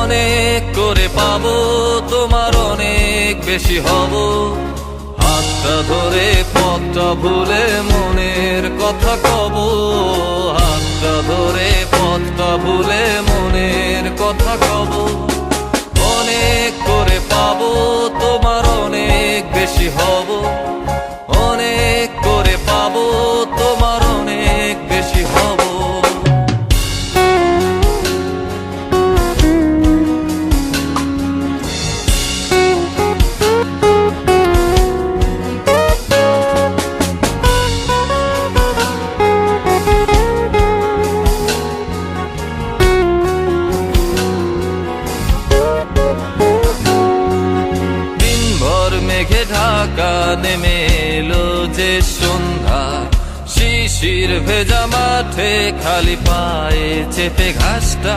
অনেক করে পাবো, তোমার অনেক বেশি হব। হাতটা ধরে পথটা ভুলে মনের কথা কব, হাতটা ধরে পথটা ভুলে মনের কথা কব। অনেক করে পাবো, তোমার অনেক বেশি হব। অনেক করে পাবো, তোমার অনেক বেশি হব। মেঘে ঢাকা নেমে এলো যে সন্ধ্যা, শিশির ভেজা মাঠে খালি পায়ে চেপে ঘাসটা।